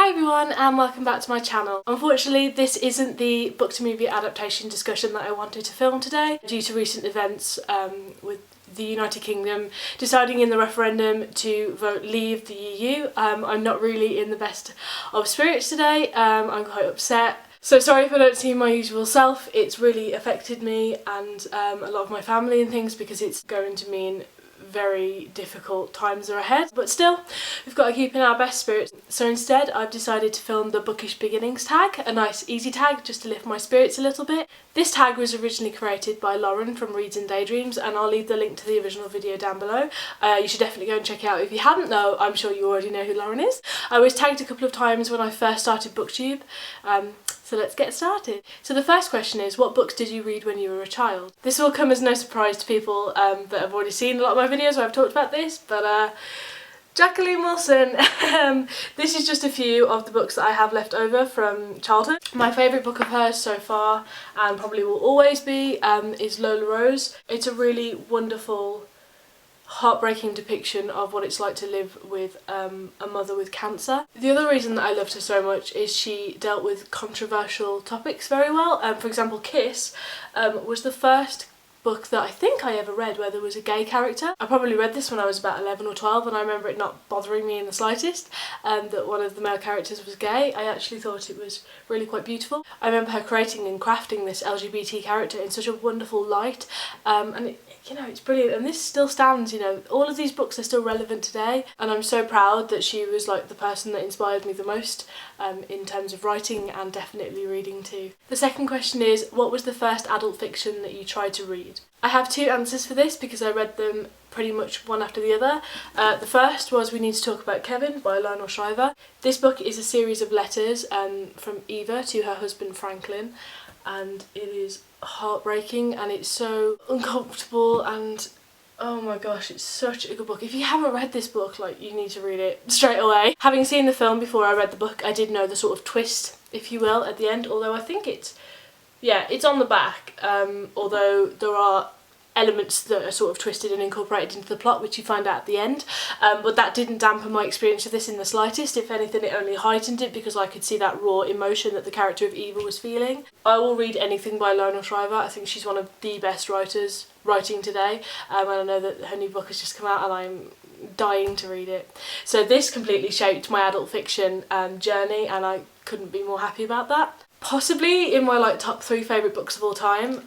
Hi everyone and welcome back to my channel. Unfortunately this isn't the book to movie adaptation discussion that I wanted to film today due to recent events with the United Kingdom deciding in the referendum to vote leave the EU. I'm not really in the best of spirits today. I'm quite upset. So sorry if I don't seem my usual self. It's really affected me and a lot of my family and things because it's going to mean very difficult times are ahead, but still we've got to keep in our best spirits. So instead I've decided to film the Bookish Beginnings tag, a nice easy tag just to lift my spirits a little bit. This tag was originally created by Lauren from Reads and Daydreams and I'll leave the link to the original video down below. You should definitely go and check it out if you hadn't, though I'm sure you already know who Lauren is. I was tagged a couple of times when I first started BookTube. So let's get started. So the first question is, what books did you read when you were a child? This will come as no surprise to people that have already seen a lot of my videos where I've talked about this, but Jacqueline Wilson. This is just a few of the books that I have left over from childhood. My favourite book of hers so far, and probably will always be, is Lola Rose. It's a really wonderful, heartbreaking depiction of what it's like to live with a mother with cancer. The other reason that I loved her so much is she dealt with controversial topics very well. For example, Kiss was the first book that I think I ever read where there was a gay character. I probably read this when I was about 11 or 12 and I remember it not bothering me in the slightest that one of the male characters was gay. I actually thought it was really quite beautiful. I remember her creating and crafting this LGBT character in such a wonderful light, and it's brilliant, and this still stands. All of these books are still relevant today and I'm so proud that she was like the person that inspired me the most in terms of writing and definitely reading too. The second question is, what was the first adult fiction that you tried to read? I have two answers for this because I read them pretty much one after the other. The first was We Need to Talk About Kevin by Lionel Shriver. This book is a series of letters from Eva to her husband Franklin, and it is heartbreaking and it's so uncomfortable, and oh my gosh, it's such a good book. If you haven't read this book, you need to read it straight away. Having seen the film before I read the book, I did know the sort of twist, if you will, at the end, although I think it's on the back, although there are elements that are sort of twisted and incorporated into the plot, which you find out at the end, but that didn't dampen my experience of this in the slightest. If anything, it only heightened it because I could see that raw emotion that the character of Eva was feeling. I will read anything by Lionel Shriver. I think she's one of the best writers writing today, and I know that her new book has just come out and I'm dying to read it. So this completely shaped my adult fiction journey and I couldn't be more happy about that. Possibly in my top 3 favourite books of all time,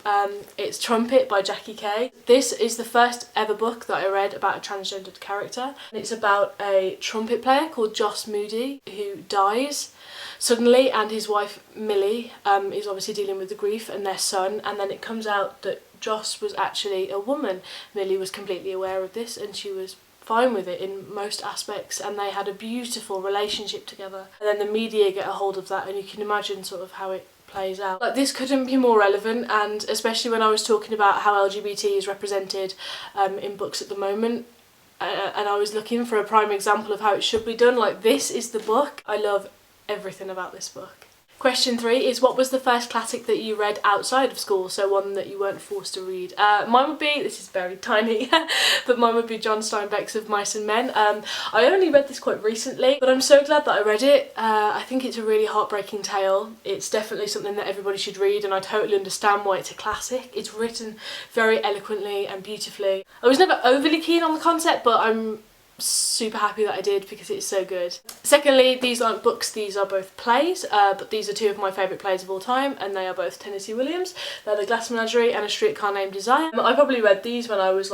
it's Trumpet by Jackie Kay. This is the first ever book that I read about a transgendered character. It's about a trumpet player called Joss Moody who dies suddenly, and his wife Millie is obviously dealing with the grief, and their son, and then it comes out that Joss was actually a woman. Millie was completely aware of this and she was fine with it in most aspects, and they had a beautiful relationship together, and then the media get a hold of that and you can imagine sort of how it plays out. This couldn't be more relevant, and especially when I was talking about how LGBT is represented in books at the moment, and I was looking for a prime example of how it should be done. This is the book. I love everything about this book. Question 3 is, what was the first classic that you read outside of school, so one that you weren't forced to read? Mine would be, this is very tiny, but mine would be John Steinbeck's Of Mice and Men. I only read this quite recently, but I'm so glad that I read it. I think it's a really heartbreaking tale. It's definitely something that everybody should read, and I totally understand why it's a classic. It's written very eloquently and beautifully. I was never overly keen on the concept, but I'm super happy that I did because it's so good. Secondly, these aren't books, these are both plays, but these are two of my favourite plays of all time, and they are both Tennessee Williams. They're The Glass Menagerie and A Streetcar Named Desire. I probably read these when I was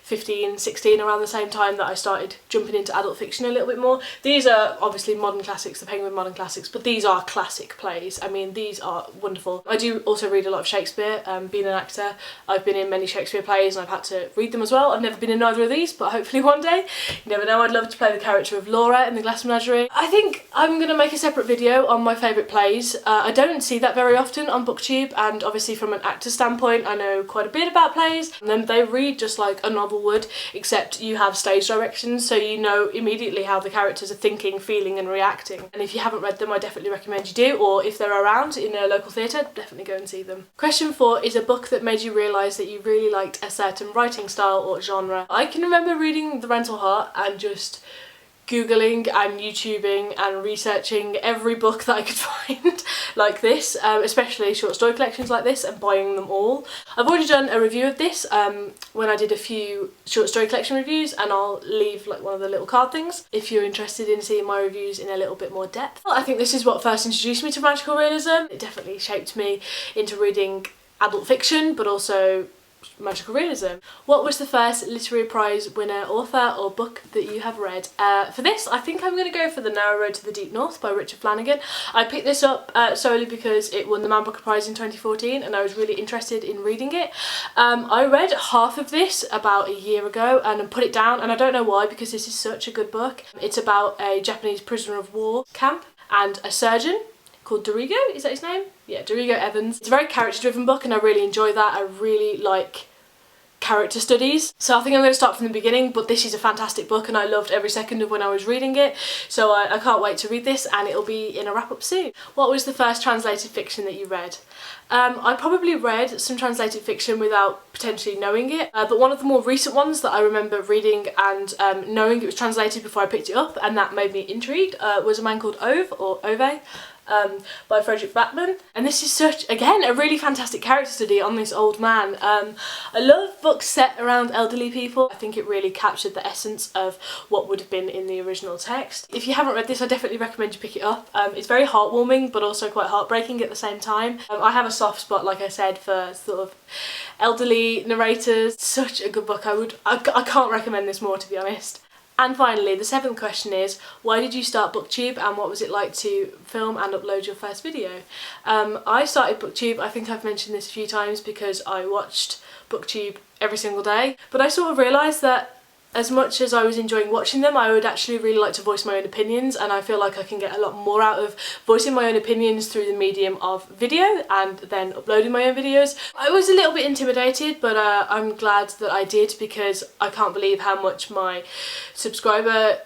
15, 16, around the same time that I started jumping into adult fiction a little bit more. These are obviously modern classics, the Penguin modern classics, but these are classic plays. I mean, these are wonderful. I do also read a lot of Shakespeare. Being an actor, I've been in many Shakespeare plays and I've had to read them as well. I've never been in either of these, but hopefully one day. You never know, I'd love to play the character of Laura in The Glass Menagerie. I think I'm going to make a separate video on my favourite plays. I don't see that very often on BookTube, and obviously from an actor standpoint I know quite a bit about plays, and then they read just like a novel would, except you have stage directions, so you know immediately how the characters are thinking, feeling and reacting. And if you haven't read them, I definitely recommend you do, or if they're around in a local theatre, definitely go and see them. Question 4 is a book that made you realise that you really liked a certain writing style or genre. I can remember reading The Rental Heart and just Googling and YouTubing and researching every book that I could find like this, especially short story collections like this, and buying them all. I've already done a review of this when I did a few short story collection reviews, and I'll leave like one of the little card things if you're interested in seeing my reviews in a little bit more depth. I think this is what first introduced me to magical realism. It definitely shaped me into reading adult fiction, but also magical realism. What was the first literary prize winner author or book that you have read? For this, I think I'm going to go for The Narrow Road to the Deep North by Richard Flanagan. I picked this up solely because it won the Man Booker Prize in 2014 and I was really interested in reading it. I read half of this about a year ago and put it down, and I don't know why, because this is such a good book. It's about a Japanese prisoner of war camp and a surgeon called Dorigo, is that his name? Yeah, Dorigo Evans. It's a very character-driven book and I really enjoy that. I really like character studies, so I think I'm going to start from the beginning, but this is a fantastic book and I loved every second of when I was reading it, so I can't wait to read this, and it'll be in a wrap-up soon. What was the first translated fiction that you read? I probably read some translated fiction without potentially knowing it, but one of the more recent ones that I remember reading and knowing it was translated before I picked it up, and that made me intrigued, was a man called Ove, by Frederick Backman. And this is such, again, a really fantastic character study on this old man. I love books set around elderly people. I think it really captured the essence of what would have been in the original text. If you haven't read this, I definitely recommend you pick it up. It's very heartwarming but also quite heartbreaking at the same time. I have a soft spot, like I said, for sort of elderly narrators. Such a good book. I can't recommend this more, to be honest. And finally, the seventh question is, why did you start BookTube and what was it like to film and upload your first video? I started BookTube, I think I've mentioned this a few times, because I watched BookTube every single day, but I sort of realised that as much as I was enjoying watching them, I would actually really like to voice my own opinions, and I feel like I can get a lot more out of voicing my own opinions through the medium of video and then uploading my own videos. I was a little bit intimidated, but I'm glad that I did, because I can't believe how much my subscriber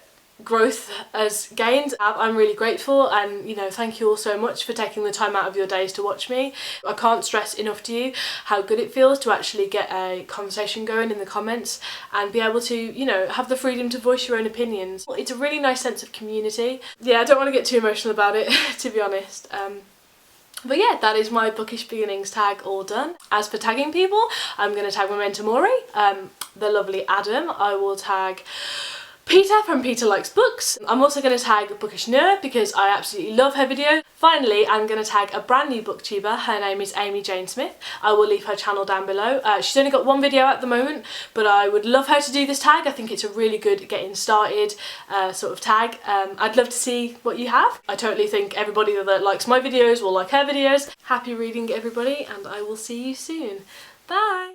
growth has gained. I'm really grateful, and you know, thank you all so much for taking the time out of your days to watch me. I can't stress enough to you how good it feels to actually get a conversation going in the comments and be able to, you know, have the freedom to voice your own opinions. It's a really nice sense of community. Yeah, I don't want to get too emotional about it to be honest. But yeah, that is my Bookish Beginnings tag all done. As for tagging people, I'm going to tag Memento Mori, the lovely Adam. I will tag Peter from Peter Likes Books. I'm also going to tag Bookish Nerd because I absolutely love her video. Finally, I'm going to tag a brand new booktuber. Her name is Amy Jane Smith. I will leave her channel down below. She's only got one video at the moment, but I would love her to do this tag. I think it's a really good getting started sort of tag. I'd love to see what you have. I totally think everybody that likes my videos will like her videos. Happy reading, everybody, and I will see you soon. Bye!